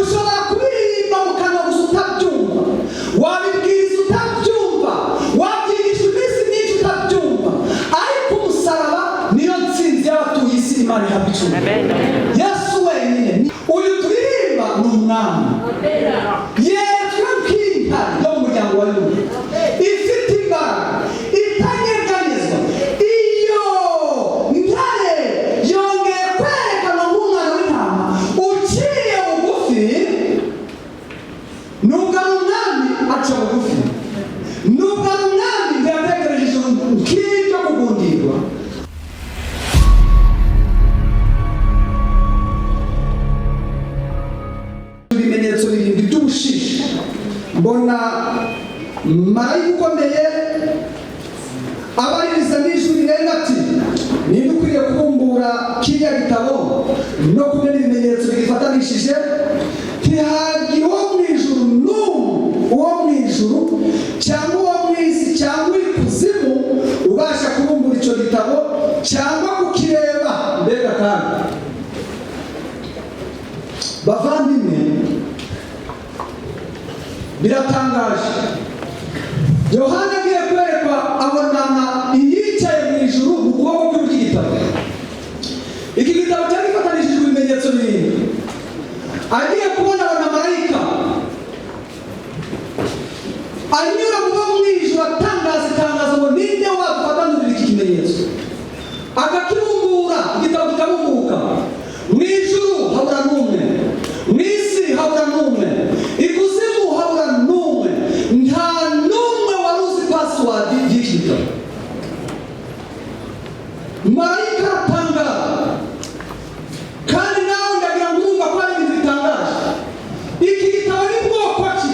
ushobora kubiririmba mu kanwa gusa utabyumva, wabibwiriza utabyumva, wabyigisha iminsi myinshi utabyumva, ariko umusaraba niyo ntsinzi y'abatuye isi. Imana ihabwa icyubahiro. Yesu wenyine uyu turirimba ni umwami. Yejwe nk'intare yo mu muryango wa Yuda, ifite imbaraga itanyeganyezwa. Iyo ntare yongeye kwerekanwa nk'umwana w'intama uciye bugufi. Nubwo ari umwami aca bugufi, nubwo ari umwami ntiyatekereje ijuru nk'iryo kugundirwa. Ibimenyetso birindwi by'ubushishi. Mbona marayika ukomeye abaririza n'ijwi rirenga ati, ninde ukwiriye kubumbura kiriya gitabo no kumenya ibimenyetso bigifatanishije? Ntihagira uwo mu ijuru n'umwe, uwo mu ijuru cyangwa uwo mu isi cyangwa ikuzimu ubasha kubumbura icyo gitabo cyangwa kukireba. Mbega kandi bavandimwe, biratangaje. Yohana agiye kwerekwa abonana iyicaye mu ijuru mu kuboko kw'iburyo igitabo. Iki gitabo cyari gifatanishijwe ibimenyetso birindwi. Agiye kubona marayika anyura mu bo mu ijuru atangaza ngo ninde wadufatanurira iki kimenyetso, akakibumbura, igitabo kikabumbuka. Mu ijuru habura n'umwe, mu isi habura n'umwe, ikuzimu habura n'umwe. Nta n'umwe wari uzi password y'iki gitabo. Marayika aratangara, kandi nawe ndagira ngo urumva ko ari ibintu bitangaje. Iki gitabo ni bwoko ki?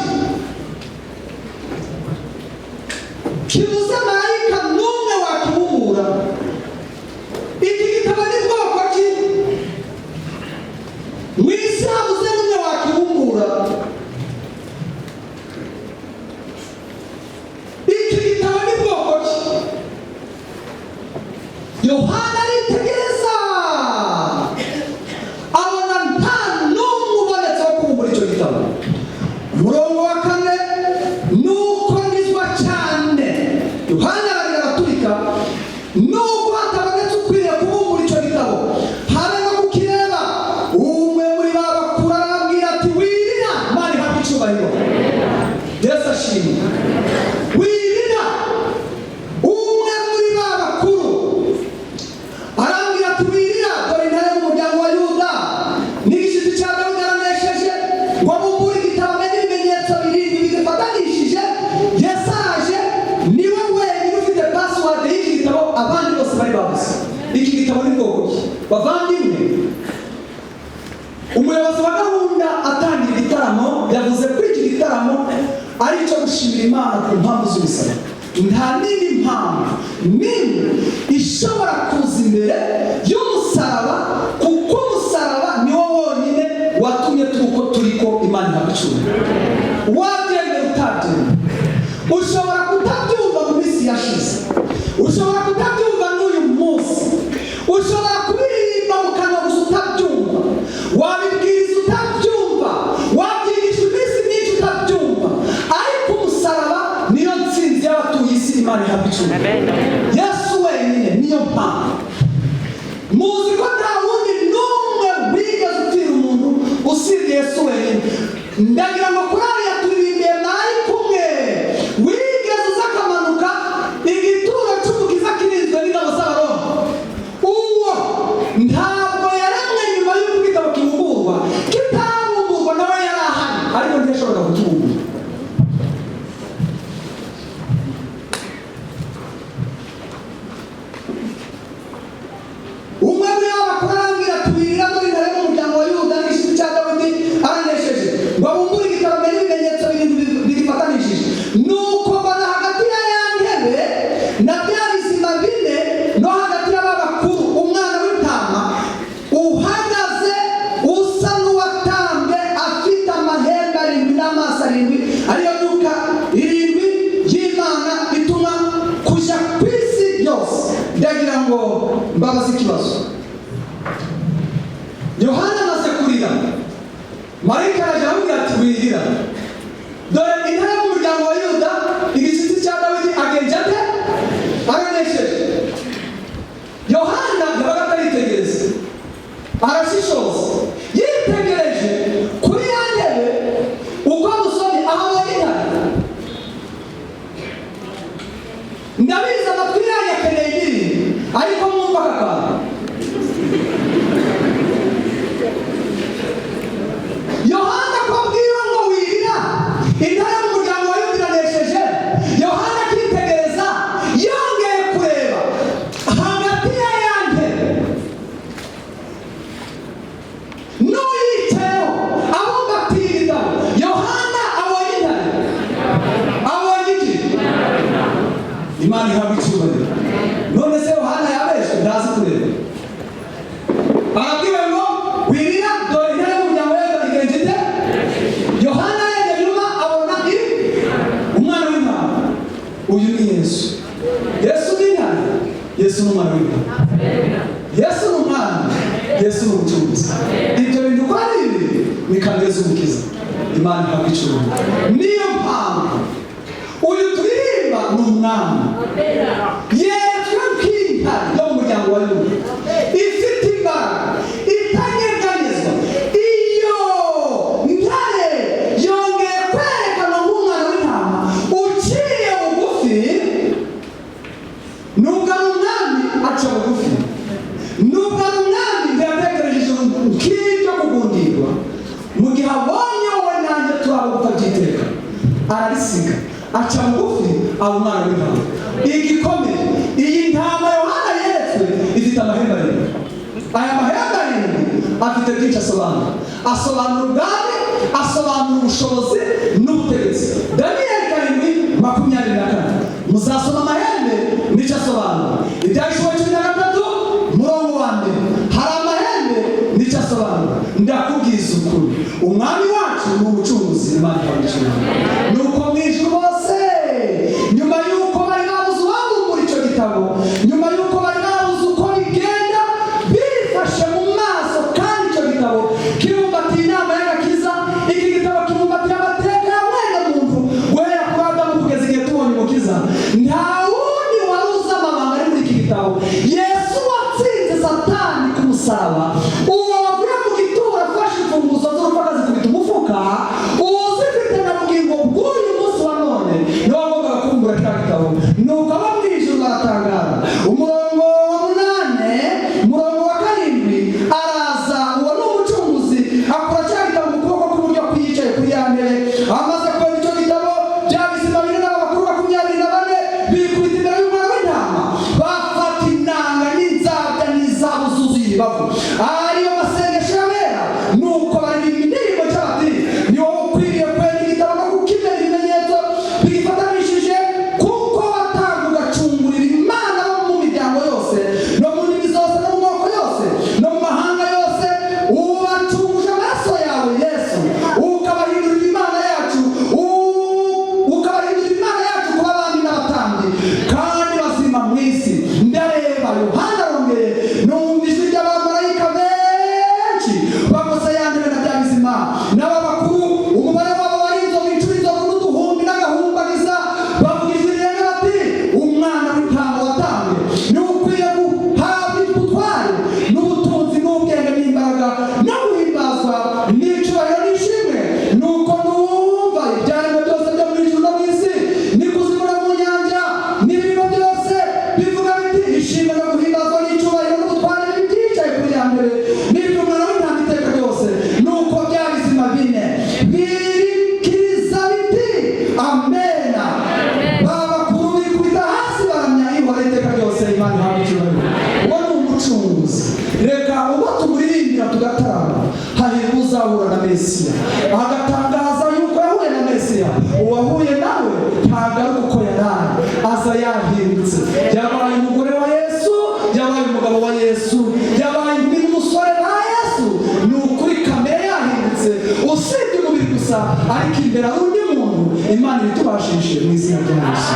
Kibuza marayika n'umwe wakibumbura. Iki gitabo ni bwoko ki? Mu isi habuze n'umwe wakibumbura. Iki gitabo ni bwoko ki? Yohana aritegereza abona nta n'umwe ubonetse wo kubumbura icyo gitabo. Umurongo wa 4, nuko ndizwa cyane. Yohana ararira araturika, nuko hatabonetse ukwiriye kubumbura icyo gitabo habe no kukireba. Umwe muri ba bakuru arambwira ati, wirira. Imana ihabwe icyubahiro. Yesu ashimwe. Wirira. Umwe muri ba bakuru arambwira ati, wirira, dore intare y'umuryango wa Yuda n'igishitsi cya Dawudi yaranesheje, ngo abumbure igitabo amenye ibimenyetso birindwi bigifatanishije. Yesu araje, niwe wenyine ufite password y'iki gitabo, abandi bose bari babuze. Iki gitabo ni bwoko ki? Bavandimwe, umuyobozi wa gahunda atangira igitaramo yavuze ko iki gitaramo ari icyo gushimira Imana ku mpamvu z'ubusaba. Nta n'indi mpamvu n'imwe ishobora kuza imbere y'umusaraba, kuko umusaraba ni wo wonyine watumye turiko Imana ihabwa icyubahiro. Wabyemera utabyemera, ushobora kutabyumva mu minsi yashize, ushobora kutabyumva n'uyu munsi, ushobora kubiririmba mu kanwa gusa utabyumva, wabibwiriza utabyumva, wabyigisha iminsi myinshi utabyumva, ariko umusaraba niyo ntsinzi y'abatuye isi. Imana ihabwa icyubahiro. Yesu wenyine niyo mpamvu. Muzi ko nta wundi n'umwe wigeze upfira umuntu usibye Yesu wenyine. Ndagira ngo kurari yaturirimbiye marayika umwe wigeze uza akamanuka igituro cy'umukiza kirinzwe n'ingabo z'abaroma. Uwo ntabwo yaremwe nyuma y'uko igitabo kibumburwa. Kitarabumburwa nawe yari ahari, ariko ntiyashoboraga kukibumbura. Umwe muri abo bakuru arambwira ati, wirira, dore intare y'umuryango wa Yuda n'igishitsi cya Dawudi aranesheje, ngo abumbure igitabo amenye ibimenyetso birindwi bigifatanishije. Nuko mbona hagati ya ya ntebe na bya bizima bine no hagati y'aba bakuru umwana w'intama uhagaze usa n'uwatambwe marayika araje aramubwira ati wirira, dore intare yo mu muryango wa Yuda, igishyitsi cya Dawidi agenje ate? Aranesheje. Yohana yabaga ataritegereza, arashishoza, yitegereje kuri ya ntebe uko musomye aho intare. Ndabizi amatwi yanyu akeneye indirimbo, ariko mwumva aka kantu. Yohana akabwira ngo wirira, intare yo mu muryango wa Yuda iranesheje. Yohana akitegereza, yongeye kureba hagati ya ya ntebe n'uyicayeho abumbatiye igitabo. Yohana abonye intare, abonye iki? Imana ihabwa icyubahiro. None se Yohana yabeshwe? Ntazi kureba. Arabwiwe ngo wirira, dore intare yo mu muryango wa Yuda igenje ite? Yohana yegera inyuma abona umwana w'intama. Uyu ni Yesu. Yesu ni intare, Yesu ni umwana w'intama. Yesu ni umwana, Yesu ni umucunguzi. Ibyo bintu uko ari bibiri bikangeza umukiza. Imana ihabwa icyubahiro. Niyo mpamvu uyu turirimba ni umwami. Yeretswe nk'intare yo mu muryango wa Yuda, ifite imbaraga, itanyeganyezwa. Iyo ntare yongeye kwerekana nk'umwana w'intama uciye bugufi. Nubwo ari umwami aca bugufi, nubwo ari umwami ntiyatekereje ijoro nk'iryo kugundirwa. Mu gihe abonye wowe nanjye turaba kutabyiteka, ararisiga aca bugufi, aba umwana w'intama. Igikomeye, iyi ntama Yohana yeretswe ifite amahembe arindwi. Aya mahembe arindwi afite byinshi asobanura. Asobanura ubwami, asobanura ubushobozi n'ubutegetsi. Daniyeli 7:24. Muzasoma amahembe nicyo asobanura. Ibyahishwe 13 murongo wa mbere, hari amahembe nicyo asobanura. Ndakubwiza ukuri, umwami wacu ni umucunguzi. Imana ihabwa. Nuko mu ijuru bose, nyuma y'uko bari babuze uwabumbura icyo gitabo, nyuma y'uko bari babuze uko bigenda, bifashe mu maso, kandi icyo gitabo kibumbatiye inama y'agakiza. Iki gitabo kibumbatiye amateka ya mwene muntu guhera kuri Adamu kugeza igihe tubonye umukiza. Nta wundi wari uzi amabanga ari muri iki gitabo. Yesu watsinze Satani ku musaraba, uwo wavuye mu gituro afashe imfunguzo z'urupfu akazikubita umufuka, uzifite na bugingo bw'uyu munsi wa none niwe wagombaga kumbura cya gitabo. Nuko abo mu ijuru baratangara. Umurongo wa 8, umurongo wa 7, araza, uwo ni umucunguzi, akora cya gitabo mu kuboko kw'iburyo kwiyicaye kuri ya ntebe. Amaze kubona icyo gitabo, bya bizima bine n'abakuru 24 bikubita imbere y'umwana w'intama, bafata inanga n'inzabya n'izahabu zuzuye imibavu, ariyo masengesho y'abera. Nuko baririmba indirimbo bati, ni wowe ukwiriye kwenda igitabo no kukimera ibimenyetso bigifatanishije, kuko watanga ugacungurira Imana bo mu miryango yose, no mu ndimi zose, no mu moko yose, no mu mahanga yose. Ubacunguje amaraso yawe Yesu, ukabahindurira Imana yacu, ukabahindurira Imana yacu kuba abami n'abatambyi kandi bazima mu isi. Ndareba Yohana arongeye, numva ijwi ry'abamarayika benshi bakoze ya ntebe na bya bizima n'ababakuru, umubare wabo wari inzovu, incuro inzovu n'uduhumbi n'agahumbagiza, bavuga ijwi rirenga bati, umwana w'intama watambwe ni ukwiye guhabwa ubutware n'ubutunzi n'ubwenge n'imbaraga no guhimbazwa n'icyubahiro n'ishimwe. Nuko numva ibyaremwe byose byo mu ijuru no mu isi n'ikuzimu no mu nyanja n'ibirimo byose bivuga biti, ishimwe no guhimbazwa n'icyubahiro n'ubutware n'ibyicaye kuri ya ntebe n'iby'umwana w'intama iteka ryose. Nuko bya bizima bine birikiriza biti, amena. Babakuru bikubita hasi baramya ihora iteka ryose. Imana ihabwa icyubahiro. Uwo ni umucunguzi. Reka ubwo tumuririmbira tugatarama, hahirwa uzahura na Mesiya agatangaza yuko yahuye na Mesiya. Uwahuye nawe ntagaruka uko yarari, aza yahindutse. Yabaye umugore wa Yesu, yabaye umugabo wa Yesu, yabaye umusore na Yesu. Ni ukuri kamere yahindutse, usibye umubiri gusa, ariko imbere undi muntu Imana ibitubashishije mu izina rya Yesu.